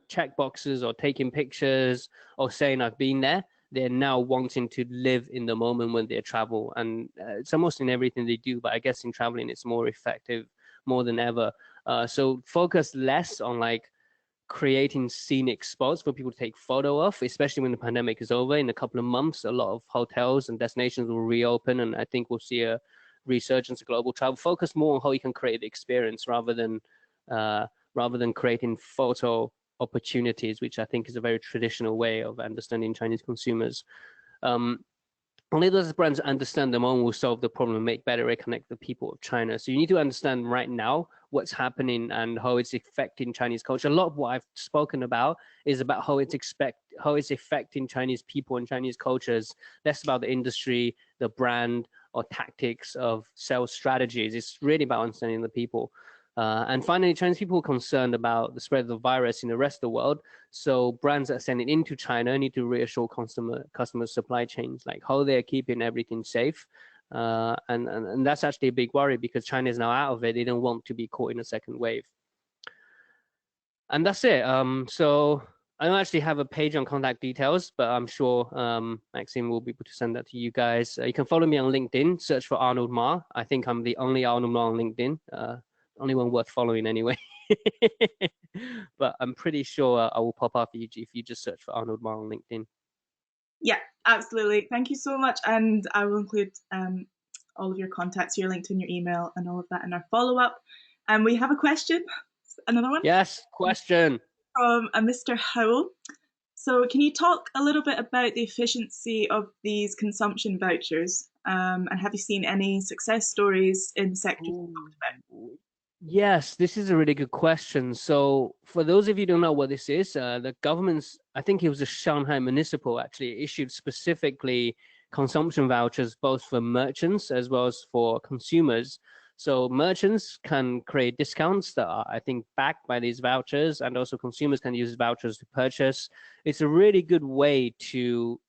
[SPEAKER 3] check boxes or taking pictures or saying I've been there, they're now wanting to live in the moment when they travel. And it's almost in everything they do, but I guess in traveling, it's more effective more than ever. So focus less on like creating scenic spots for people to take photo of, especially when the pandemic is over. In a couple of months, a lot of hotels and destinations will reopen, and I think we'll see a resurgence of global travel. Focus more on how you can create the experience uh, rather than creating photo opportunities, which I think is a very traditional way of understanding Chinese consumers. Um, Only those brands understand the moment will solve the problem and make better reconnect the people of China. So you need to understand right now what's happening and how it's affecting Chinese culture. A lot of what I've spoken about is about how it's affecting Chinese people and Chinese cultures. Less about the industry, the brand, or tactics of sales strategies. It's really about understanding the people. And finally, Chinese people are concerned about the spread of the virus in the rest of the world. So brands that are sending into China need to reassure customer supply chains, like how they're keeping everything safe. And that's actually a big worry because China is now out of it. They don't want to be caught in a second wave. And that's it. So I don't actually have a page on contact details, but I'm sure Maxime will be able to send that to you guys. You can follow me on LinkedIn, search for Arnold Ma. I think I'm the only Arnold Ma on LinkedIn. Only one worth following anyway. But I'm pretty sure I will pop up if you just search for Arnold Ma on LinkedIn.
[SPEAKER 2] Yeah, absolutely. Thank you so much. And I will include all of your contacts, your LinkedIn, your email, and all of that in our follow up. And we have a question, another one.
[SPEAKER 3] Yes, question.
[SPEAKER 2] From a Mr. Howell. So, can you talk a little bit about the efficiency of these consumption vouchers? And have you seen any success stories in sectors you talked about?
[SPEAKER 3] Yes, this is a really good question. So, for those of you who don't know what this is, the government's, I think it was the Shanghai Municipal actually issued specifically consumption vouchers both for merchants as well as for consumers. So, merchants can create discounts that are, I think, backed by these vouchers, and also consumers can use vouchers to purchase. It's a really good way to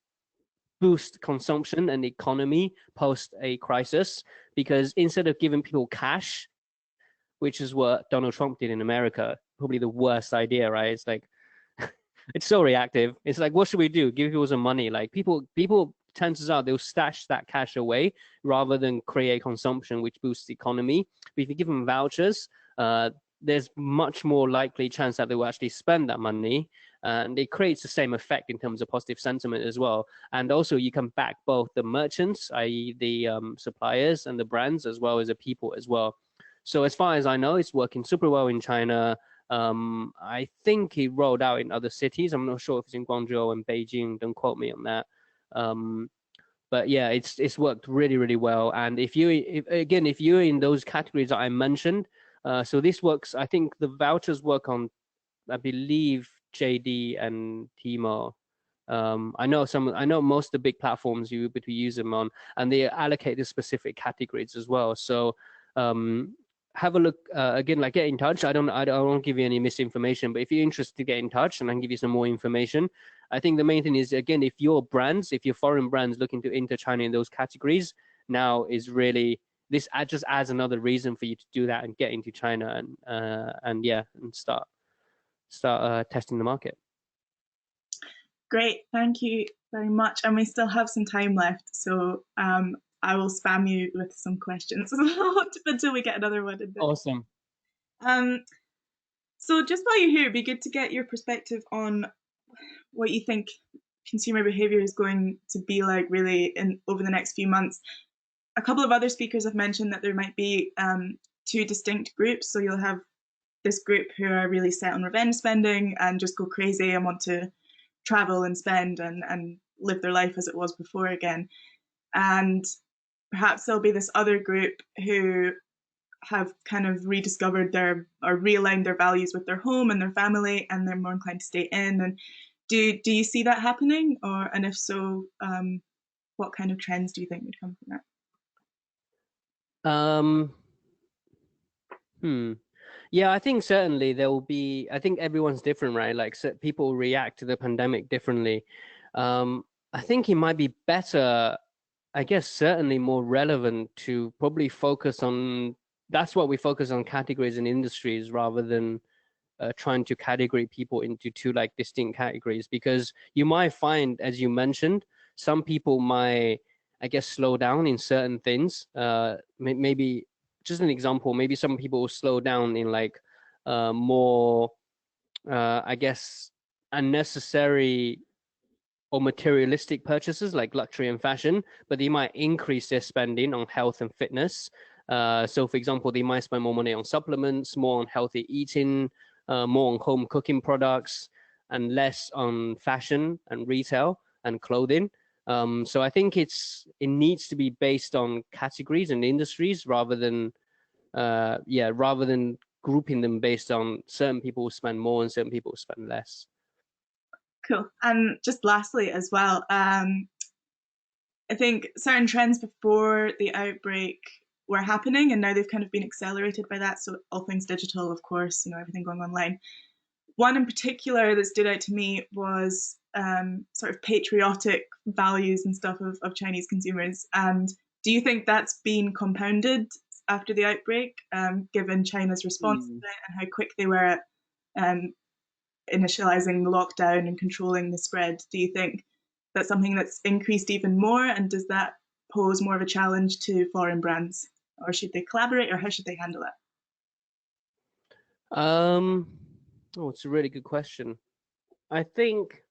[SPEAKER 3] boost consumption and economy post a crisis because instead of giving people cash, which is what Donald Trump did in America. Probably the worst idea, right? It's like it's so reactive. It's like, what should we do? Give people some money. Like people chances are they'll stash that cash away rather than create consumption, which boosts the economy. But if you give them vouchers, there's much more likely chance that they will actually spend that money. And it creates the same effect in terms of positive sentiment as well. And also you can back both the merchants, i.e. the suppliers and the brands, as well as the people as well. So as far as I know, it's working super well in China. I think he rolled out in other cities. I'm not sure if it's in Guangzhou and Beijing. Don't quote me on that. But yeah, it's worked really well. And if you're in those categories that I mentioned, so this works. I think the vouchers work on, I believe, JD and Tmall. I know most of the big platforms you would use them on, and they allocate the specific categories as well. So have a look again, like get in touch. I won't give you any misinformation, but if you're interested to get in touch and I can give you some more information. I think the main thing is, again, if you're foreign brands looking to enter China in those categories, now is really this just adds another reason for you to do that and get into China and start testing the market.
[SPEAKER 2] Great, thank you very much. And we still have some time left, so I will spam you with some questions until we get another one in there.
[SPEAKER 3] Awesome.
[SPEAKER 2] So just while you're here, it'd be good to get your perspective on what you think consumer behaviour is going to be like really over the next few months. A couple of other speakers have mentioned that there might be two distinct groups. So you'll have this group who are really set on revenge spending and just go crazy and want to travel and spend and live their life as it was before again. And perhaps there'll be this other group who have kind of rediscovered or realigned their values with their home and their family, and they're more inclined to stay in. And do you see that happening? And if so, what kind of trends do you think would come from that?
[SPEAKER 3] Hmm. Yeah, I think certainly there will be. I think everyone's different, right? Like people react to the pandemic differently. I think it might be better, I guess, certainly more relevant to probably focus on. That's what we focus on categories and industries rather than trying to category people into two like distinct categories because you might find, as you mentioned, some people might, I guess, slow down in certain things. Maybe just an example, maybe some people will slow down in like more, I guess, unnecessary or materialistic purchases like luxury and fashion, but they might increase their spending on health and fitness. So, for example, they might spend more money on supplements, more on healthy eating, more on home cooking products, and less on fashion and retail and clothing. So I think it needs to be based on categories and industries rather than grouping them based on certain people spend more and certain people spend less.
[SPEAKER 2] Cool. And just lastly, as well, I think certain trends before the outbreak were happening, and now they've kind of been accelerated by that. So all things digital, of course, everything going online. One in particular that stood out to me was sort of patriotic values and stuff of Chinese consumers. And do you think that's been compounded after the outbreak, given China's response to
[SPEAKER 3] Mm.
[SPEAKER 2] it and how quick they were at um, initializing the lockdown and controlling the spread? Do you think that's something that's increased even more? And does that pose more of a challenge to foreign brands? Or should they collaborate, or how should they handle it?
[SPEAKER 3] Um, oh, it's a really good question. I think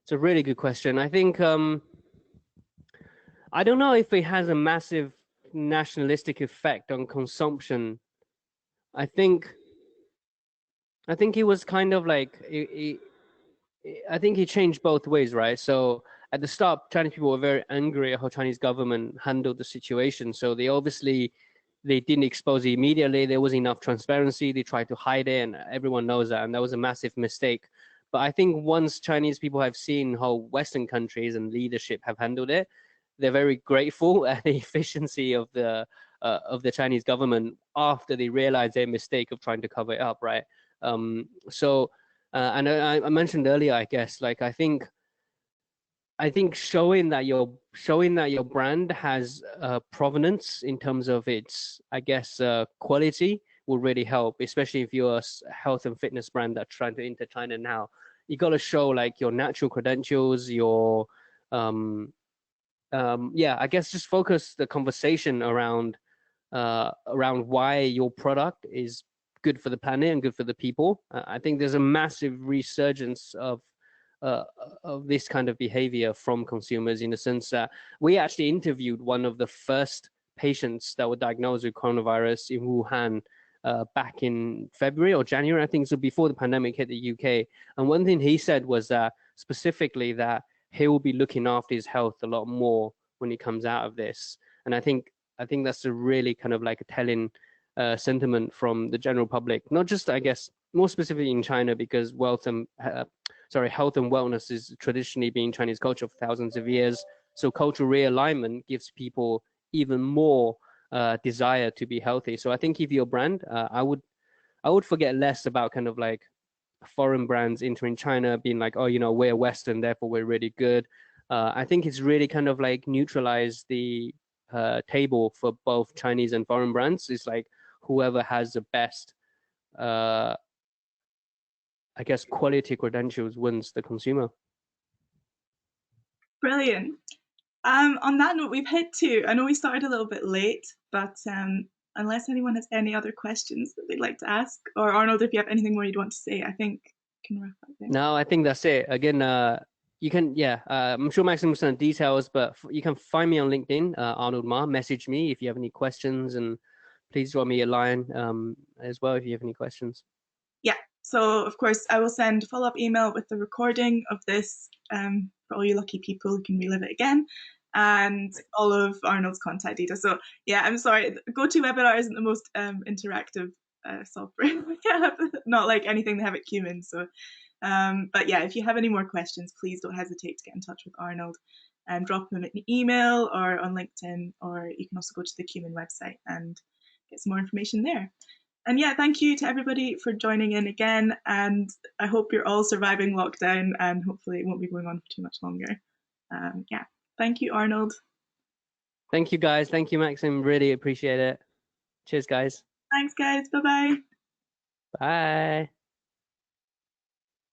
[SPEAKER 3] it's a really good question. I think I don't know if it has a massive nationalistic effect on consumption. I think I think it was kind of like I think he changed both ways, right? So at the start, Chinese people were very angry at how Chinese government handled the situation. So they didn't expose it immediately. There was enough transparency. They tried to hide it, and everyone knows that. And that was a massive mistake. But I think once Chinese people have seen how Western countries and leadership have handled it, they're very grateful at the efficiency of the Chinese government after they realized their mistake of trying to cover it up, right? So and I mentioned earlier, I guess, like I think showing that your brand has provenance in terms of its, I guess, quality will really help, especially if you're a health and fitness brand that's trying to enter China now. You got to show like your natural credentials, your yeah, I guess just focus the conversation around why your product is good for the planet and good for the people. I think there's a massive resurgence uh, of this kind of behavior from consumers in the sense that we actually interviewed one of the first patients that were diagnosed with coronavirus in Wuhan back in February or January, I think, so before the pandemic hit the UK. And one thing he said was that specifically that he will be looking after his health a lot more when he comes out of this. And I think that's a really kind of like a telling sentiment from the general public, not just, I guess, more specifically in China, because health and wellness is traditionally been Chinese culture for thousands of years. So cultural realignment gives people even more desire to be healthy. So I think if you're a brand, I would forget less about kind of like foreign brands entering China, being like, oh, we're Western, therefore we're really good. I think it's really kind of like neutralize the table for both Chinese and foreign brands. It's like whoever has the best, uh, I guess, quality credentials wins the consumer.
[SPEAKER 2] Brilliant. On that note, we've hit two. I know we started a little bit late, but unless anyone has any other questions that they'd like to ask, or Arnold, if you have anything more you'd want to say, I think we can wrap up there.
[SPEAKER 3] No, I think that's it. Again, you can, yeah, I'm sure Maxim will send details, but you can find me on LinkedIn, Arnold Ma. Message me if you have any questions, and please drop me a line as well if you have any questions.
[SPEAKER 2] Yeah. So of course I will send a follow-up email with the recording of this for all you lucky people who can relive it again, and all of Arnold's contact details. So yeah, I'm sorry, GoToWebinar isn't the most interactive software we have, not like anything they have at Cumin. So but yeah, if you have any more questions, please don't hesitate to get in touch with Arnold and drop him an email or on LinkedIn, or you can also go to the Cumin website and get some more information there. And yeah, thank you to everybody for joining in again. And I hope you're all surviving lockdown, and hopefully it won't be going on for too much longer. Yeah, thank you, Arnold.
[SPEAKER 3] Thank you, guys. Thank you, Maxim. Really appreciate it. Cheers, guys.
[SPEAKER 2] Thanks, guys. Bye-bye.
[SPEAKER 3] Bye.